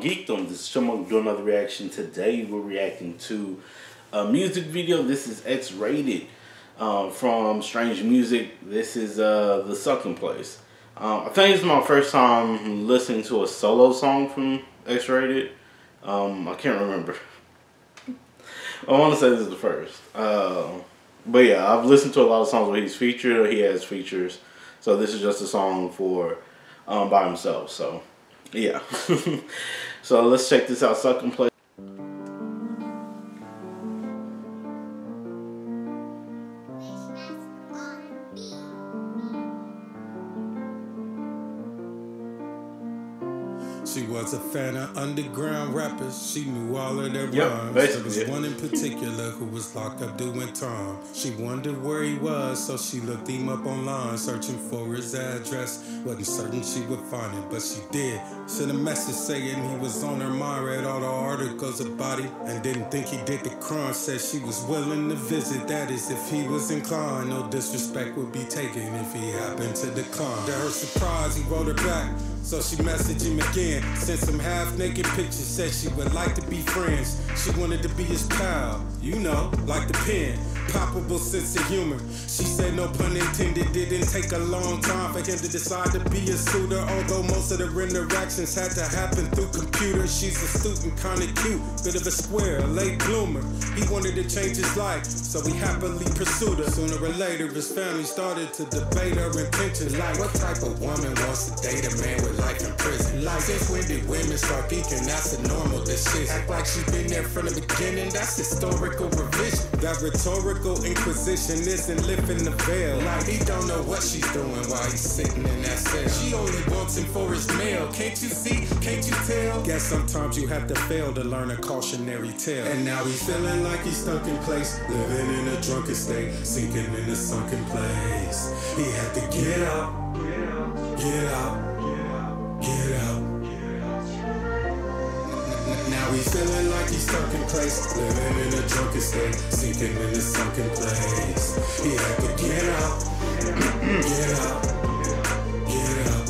on Geekdom. This is Chipmunk doing another reaction. Today we're reacting to a music video. This is X-rated from Strange Music. This is the Sunken Place. I think it's my first time listening to a solo song from X-rated. I can't remember. I want to say this is the first. But yeah, I've listened to a lot of songs where he's featured or he has features. So this is just a song for by himself. So yeah. So let's check this out. Sunken Place. She was a fan of underground rappers. She knew all of their rhymes. There was one in particular who was locked up doing time. She wondered where he was, so she looked him up online, searching for his address. Wasn't certain she would find it, but she did. Sent a message saying he was on her mind. Read all the articles about him and didn't think he did the crime. Said she was willing to visit, that is if he was inclined. No disrespect would be taken if he happened to decline. To her surprise, he wrote her back, so she messaged him again. Sent some half-naked pictures, said she would like to be friends. She wanted to be his pal, you know, like the pen. Palpable sense of humor. She said no pun intended. Didn't take a long time for him to decide to be a suitor. Although most of the interactions had to happen through computers. She's a student, kinda cute, bit of a square, a late bloomer. He wanted to change his life, so he happily pursued her. Sooner or later, his family started to debate her intentions. Like, what type of woman wants to date a man with life in prison? Like, since when did women start thinking that's a normal decision? Act like she's been there from the beginning. That's historical revision. That rhetorical inquisition isn't lifting the veil. Like, he don't know what she's doing while he's sitting in that cell. She only wants him for his mail. Can't you see? Can't you tell? Guess sometimes you have to fail to learn a cautionary tale. And now he's feeling like he's stuck in place, living in a drunken state, sinking in a sunken place. He had to get out, get out, get out. Now he's feeling like he's stuck in place, living in a drunken state, sinking in a sunken place. He had to get out, get out, get out.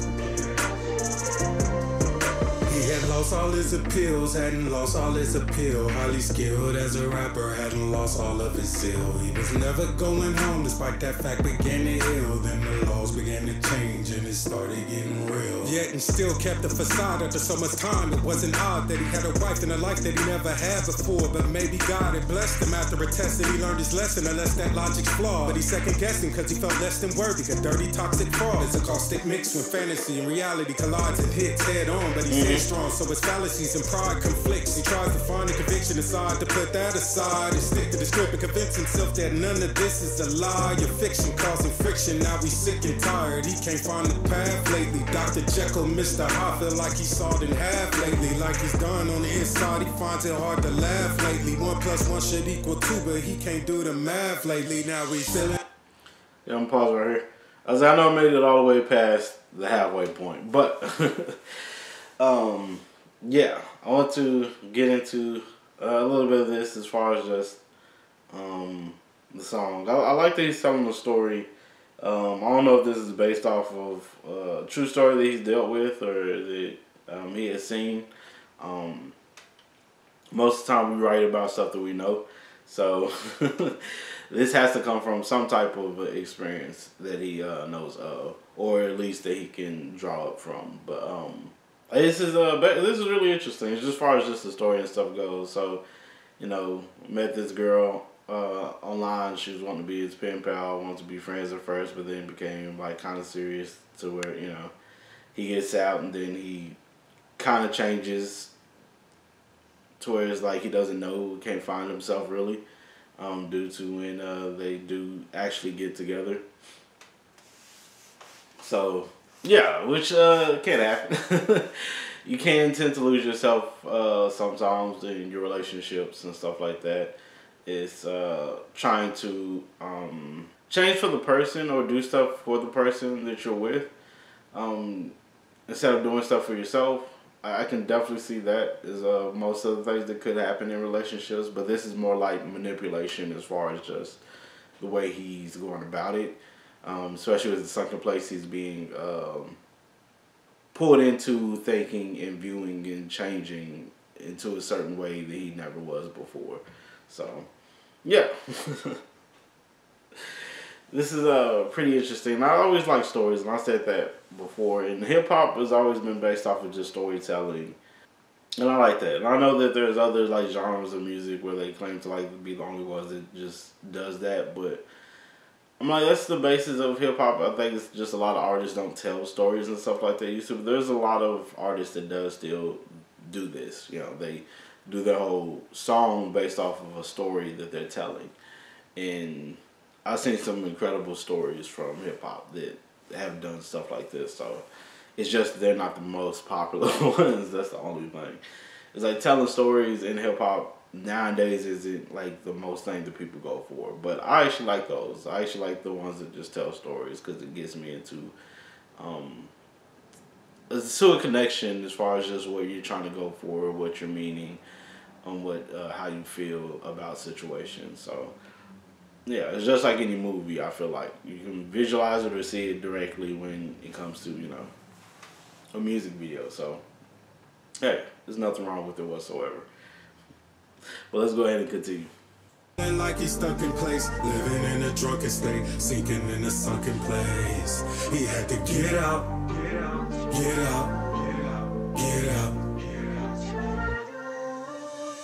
He had lost all his appeals, hadn't lost all his appeal. Highly skilled as a rapper, hadn't lost all of his zeal. He was never going home, despite that fact began to heal. Then the laws began to change and it started getting real. Yet and still kept the facade after so much time. It wasn't odd that he had a wife and a life that he never had before. But maybe God had blessed him after a test and he learned his lesson, unless that logic's flawed. But he second guessing cause he felt less than worthy. A dirty toxic fraud. It's a caustic mix when fantasy and reality collides and hits head on. But he's headstrong, so his fallacies and pride conflicts. He tries to find a conviction inside, to put that aside and stick to the script and convince himself that none of this is a lie. Your fiction causing friction. Now he's sick and tired. He can't find the path lately. Dr. Jekyll, Mr. Hyde, feel like he's sawed in half lately. Like he's done on the inside, he finds it hard to laugh lately. 1 + 1 should equal 2, but he can't do the math lately. Now he's feeling. Yeah, I'm pausing right here. As I know I made it all the way past the halfway point, but yeah, I want to get into a little bit of this as far as just the song. I like that he's telling the story. I don't know if this is based off of a true story that he's dealt with or that he has seen. Most of the time we write about stuff that we know. So this has to come from some type of experience that he knows of, or at least that he can draw up from. But this is really interesting. It's just as far as just the story and stuff goes. So, you know, met this girl online. She was wanting to be his pen pal, wanted to be friends at first, but then became like kind of serious to where, you know, he gets out and then he kind of changes to where it's like he doesn't know, can't find himself really, due to when they do actually get together. So yeah, which can happen. You can tend to lose yourself sometimes in your relationships and stuff like that. It's trying to change for the person or do stuff for the person that you're with, instead of doing stuff for yourself. I can definitely see that as most of the things that could happen in relationships, but this is more like manipulation as far as just the way he's going about it. Especially with the Sunken Place, he's being pulled into thinking and viewing and changing into a certain way that he never was before. So, yeah. This is pretty interesting. I always like stories, and I said that before. And hip hop has always been based off of just storytelling, and I like that. And I know that there's other like genres of music where they claim to like be the only ones that just does that, but I'm like, that's the basis of hip hop. I think it's just a lot of artists don't tell stories and stuff like that. But there's a lot of artists that does still do this. You know, they do their whole song based off of a story that they're telling. And I've seen some incredible stories from hip hop that have done stuff like this. So it's just they're not the most popular ones. That's the only thing. It's like telling stories in hip hop nowadays isn't like the most thing that people go for, but I actually like those. I actually like the ones that just tell stories because it gets me into a connection as far as just what you're trying to go for, what you're meaning, on what how you feel about situations. So yeah, it's just like any movie. I feel like you can visualize it or see it directly when it comes to, you know, a music video. So hey, there's nothing wrong with it whatsoever. But let's go ahead and continue. Like he's stuck in place, living in a drunken state, sinking in a sunken place. He had to get out, get out, get out, get out.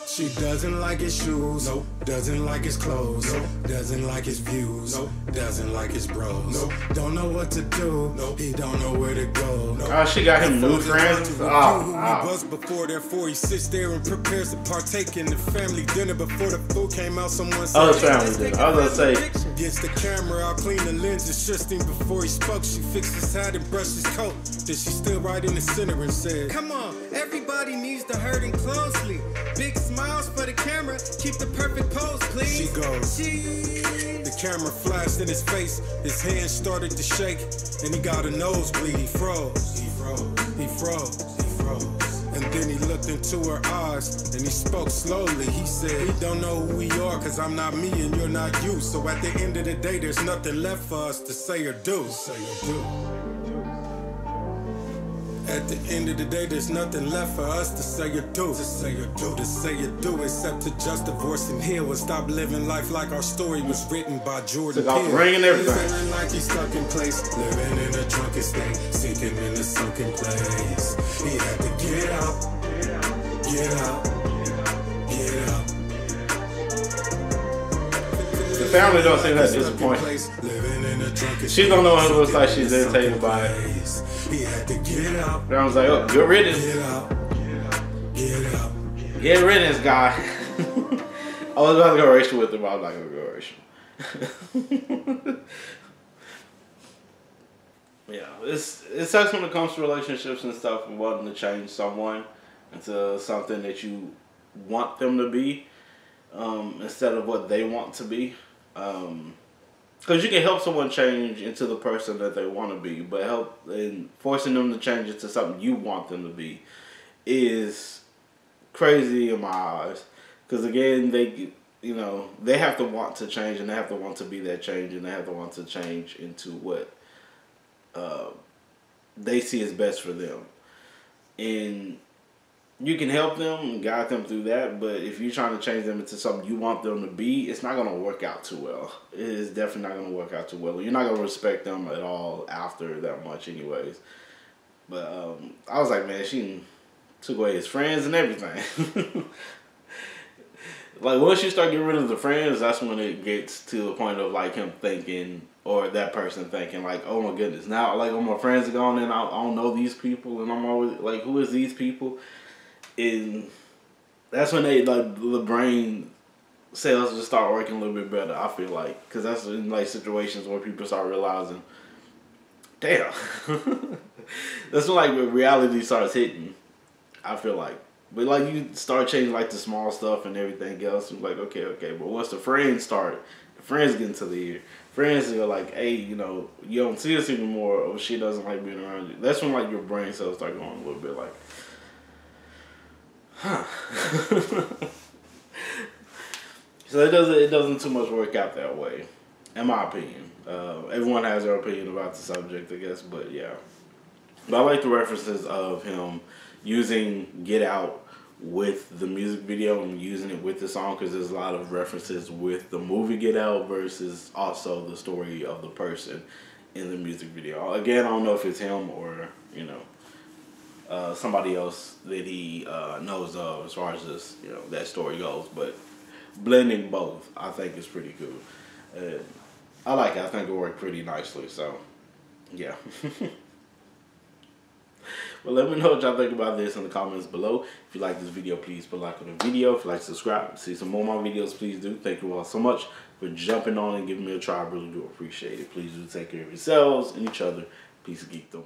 She doesn't like his shoes, nope. Doesn't like his clothes, nope. Doesn't like his views, nope. Doesn't like his bros, nope. Don't know what to do, nope. He don't know where to go, nope. Oh, she got him new friends. He was before, therefore he sits there and prepares to partake in the family dinner. Before the food came out, someone said, family dinner. I was gonna say, gets the camera out, clean the lenses, shifting before he spoke. She fixed his hat and brushed his coat. Then she stood right in the center and said, come on, everybody needs to hurt him closely. Big smiles for the camera, keep the perfect pose, please. She goes, the camera flashed in his face, his hands started to shake, and he got a nosebleed. He froze, he froze, he froze, he froze. And then he looked into her eyes, and he spoke slowly. He said, he don't know who we are, cause I'm not me and you're not you. So at the end of the day, there's nothing left for us to say or do. Say or do. At the end of the day, there's nothing left for us to say or do. To say or do, to say or do, except to just divorce and heal and stop living life like our story was written by Jordan Peele. Bringing everything. Feeling like he's stuck in place, living in a drunken state, sinking in a sunken place. He had to get out, get out, get out. The family don't seem that disappointed. She don't know what it looks like. She's irritated by it. He had to get out. I was like, oh, good riddance. Get out. Get out. Get riddance, guy. I was about to go racial with him, but I'm not going to go racial. Yeah, it sucks when it comes to relationships and stuff and wanting to change someone into something that you want them to be instead of what they want to be. Because you can help someone change into the person that they want to be, but help in forcing them to change into something you want them to be is crazy in my eyes. Because again, they have to want to change, and they have to want to be that change, and they have to want to change into what they see as best for them. And you can help them and guide them through that, but if you're trying to change them into something you want them to be, it's not going to work out too well. It is definitely not going to work out too well. You're not going to respect them at all after that much anyways. But I was like, man, she took away his friends and everything. Like, once you start getting rid of the friends, that's when it gets to the point of, like, him thinking, or that person thinking, like, oh my goodness, now, like, all my friends are gone and I don't know these people, and I'm always, like, who is these people? And that's when the brain cells just start working a little bit better, I feel like. Because that's in, like, situations where people start realizing, damn. That's when, like, reality starts hitting, I feel like. But, like, you start changing, like, the small stuff and everything else. And, like, okay. But once the friends start, the friends get into the ear. Friends are like, hey, you don't see us anymore, or she doesn't like being around you. That's when, like, your brain cells start going a little bit like, huh. So it doesn't too much work out that way, in my opinion. Everyone has their opinion about the subject, I guess, but yeah. But I like the references of him using Get Out with the music video and using it with the song, because there's a lot of references with the movie Get Out versus also the story of the person in the music video. Again, I don't know if it's him or, you know, somebody else that he knows of as far as this, you know, that story goes. But blending both, I think, is pretty cool. I like it. I think it worked pretty nicely. So, yeah. Well, let me know what y'all think about this in the comments below. If you like this video, please put a like on the video. If you like to subscribe, see some more of my videos, please do. Thank you all so much for jumping on and giving me a try. I really do appreciate it. Please do take care of yourselves and each other. Peace and geekdom.